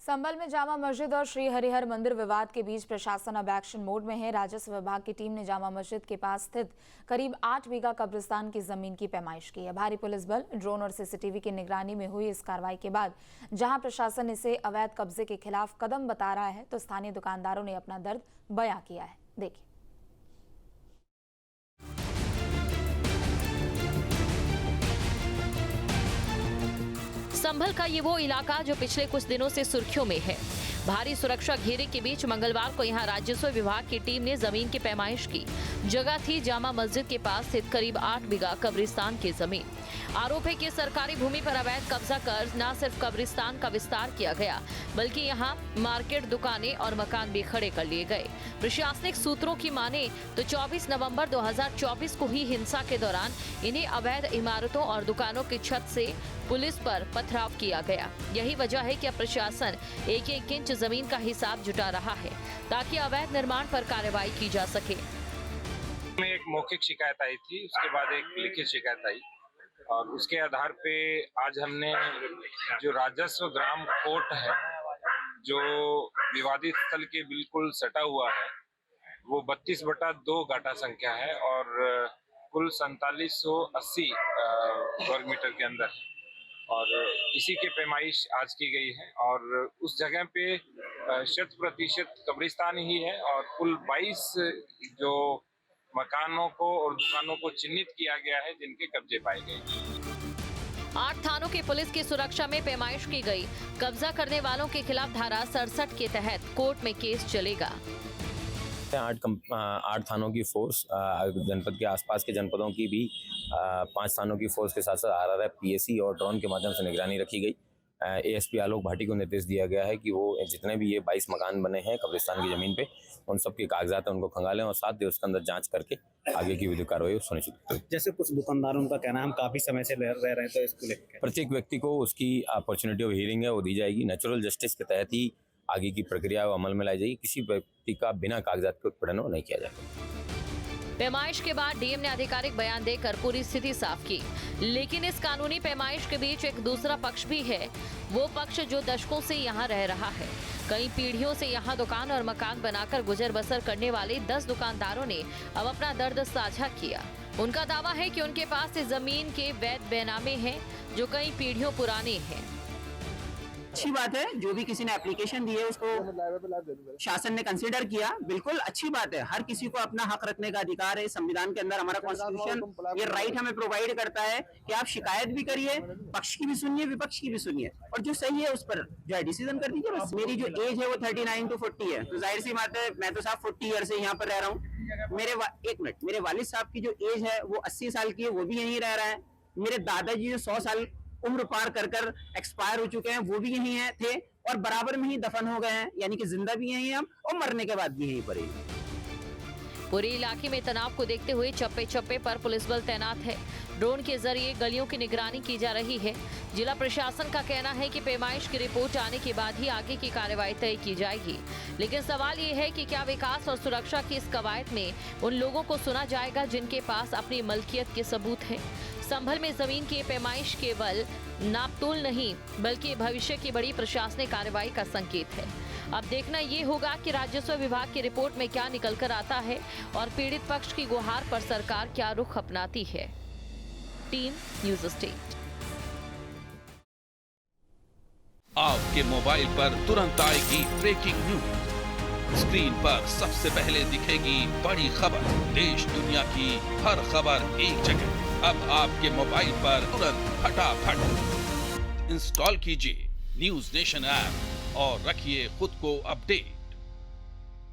संभल में जामा मस्जिद और श्री हरिहर मंदिर विवाद के बीच प्रशासन अब एक्शन मोड में है। राजस्व विभाग की टीम ने जामा मस्जिद के पास स्थित करीब 8 बीघा कब्रिस्तान की जमीन की पैमाइश की है। भारी पुलिस बल, ड्रोन और सीसीटीवी की निगरानी में हुई इस कार्रवाई के बाद जहां प्रशासन इसे अवैध कब्जे के खिलाफ कदम बता रहा है, तो स्थानीय दुकानदारों ने अपना दर्द बयां किया है। देखिए। संभल का ये वो इलाका जो पिछले कुछ दिनों से सुर्खियों में है। भारी सुरक्षा घेरे के बीच मंगलवार को यहां राजस्व विभाग की टीम ने जमीन की पैमाइश की। जगह थी जामा मस्जिद के पास स्थित करीब 8 बीघा कब्रिस्तान की जमीन। आरोप है कि सरकारी भूमि पर अवैध कब्जा कर न सिर्फ कब्रिस्तान का विस्तार किया गया, बल्कि यहां मार्केट, दुकानें और मकान भी खड़े कर लिए गए। प्रशासनिक सूत्रों की माने तो 24 नवंबर 2024 को ही हिंसा के दौरान इन्हें अवैध इमारतों और दुकानों की छत से पुलिस पर पथराव किया गया। यही वजह है कि अब प्रशासन एक इंच जमीन का हिसाब जुटा रहा है ताकि अवैध निर्माण पर कार्रवाई की जा सके। में एक मौखिक शिकायत आई थी, उसके बाद एक लिखित शिकायत आई और उसके आधार पे आज हमने जो राजस्व ग्राम कोर्ट है, जो विवादित स्थल के बिल्कुल सटा हुआ है, वो 32/2 गाटा संख्या है और कुल 4780 वर्ग मीटर के अंदर है और इसी के पैमाइश आज की गई है और उस जगह पे 100% कब्रिस्तान ही है और कुल 22 जो मकानों को और दुकानों को चिन्हित किया गया है जिनके कब्जे पाए गए। 8 थानों की पुलिस की सुरक्षा में पैमाइश की गई। कब्जा करने वालों के खिलाफ धारा 67 के तहत कोर्ट में केस चलेगा। 8 थानों की फोर्स, जनपद के आसपास के जनपदों की भी 5 थानों की फोर्स के साथ साथ RRF, PSC और ड्रोन के माध्यम से निगरानी रखी गई। ASP आलोक भाटी को निर्देश दिया गया है कि वो जितने भी ये 22 मकान बने हैं कब्रिस्तान की जमीन पे, उन सब के कागजात है उनको खंगालें और 7 दिवस के अंदर जांच करके आगे की विधिक कार्रवाई सुनिश्चित करें। जैसे कुछ दुकानदारों का कहना है हम काफी समय से रह रहे हैं, तो इसको लेकर प्रत्येक व्यक्ति को उसकी अपॉर्चुनिटी ऑफ हियरिंग है वो दी जाएगी। नेचुरल जस्टिस के तहत ही आगे की प्रक्रिया अमल में लाई जाएगी। किसी व्यक्ति का बिना कागजात के उत्पीड़न नहीं किया जाएगा। पैमाइश के बाद डीएम ने आधिकारिक बयान देकर पूरी स्थिति साफ की, लेकिन इस कानूनी पैमाइश के बीच एक दूसरा पक्ष भी है। वो पक्ष जो दशकों से यहाँ रह रहा है। कई पीढ़ियों से यहाँ दुकान और मकान बनाकर गुजर बसर करने वाले 10 दुकानदारों ने अब अपना दर्द साझा किया। उनका दावा है कि उनके पास इस जमीन के वैध बैनामे हैं जो कई पीढ़ियों पुराने हैं। अच्छी बात है, जो भी किसी ने एप्लीकेशन दी है उसको शासन ने कंसीडर किया, बिल्कुल अच्छी बात है। हर किसी को अपना हक रखने का अधिकार है। संविधान के अंदर हमारा कॉन्स्टिट्यूशन ये राइट हमें प्रोवाइड करता है कि आप शिकायत भी करिए, पक्ष की भी सुनिए, विपक्ष की भी सुनिए और जो सही है उस पर जो है डिसीजन कर दीजिए। बस मेरी जो एज है वो 39 to 40 है, तो जाहिर सी बात है मैं तो साहब 40 ईयर से यहाँ पर रह रहा हूँ। मेरे वालिद साहब की जो एज है वो 80 साल की है, वो भी यहीं रह रहा है। मेरे दादाजी जो 100 साल उम्र पार कर एक्सपायर हो चुके हैं, वो भी यहीं हैं थे और बराबर में ही दफन हो गए हैं, यानी कि जिंदा भी यहीं हम और मरने के बाद भी यहीं पर ही। पूरे इलाके में तनाव को देखते हुए चप्पे चप्पे पर पुलिस बल तैनात है। ड्रोन के जरिए गलियों की निगरानी की जा रही है। जिला प्रशासन का कहना है कि पैमाइश की रिपोर्ट आने के बाद ही आगे की कार्रवाई तय की जाएगी, लेकिन सवाल ये है कि क्या विकास और सुरक्षा की इस कवायद में उन लोगों को सुना जाएगा जिनके पास अपनी मलकियत के सबूत हैं। संभल में जमीन की पैमाइश केवल नापतोल नहीं बल्कि भविष्य की बड़ी प्रशासनिक कार्रवाई का संकेत है। अब देखना ये होगा कि राजस्व विभाग की रिपोर्ट में क्या निकल कर आता है और पीड़ित पक्ष की गुहार पर सरकार क्या रुख अपनाती है। Team news state. आपके मोबाइल पर तुरंत आएगी ब्रेकिंग न्यूज। स्क्रीन पर सबसे पहले दिखेगी बड़ी खबर। देश दुनिया की हर खबर एक जगह। अब आपके मोबाइल पर तुरंत फटाफट इंस्टॉल कीजिए न्यूज़ नेशन ऐप और रखिए खुद को अपडेट।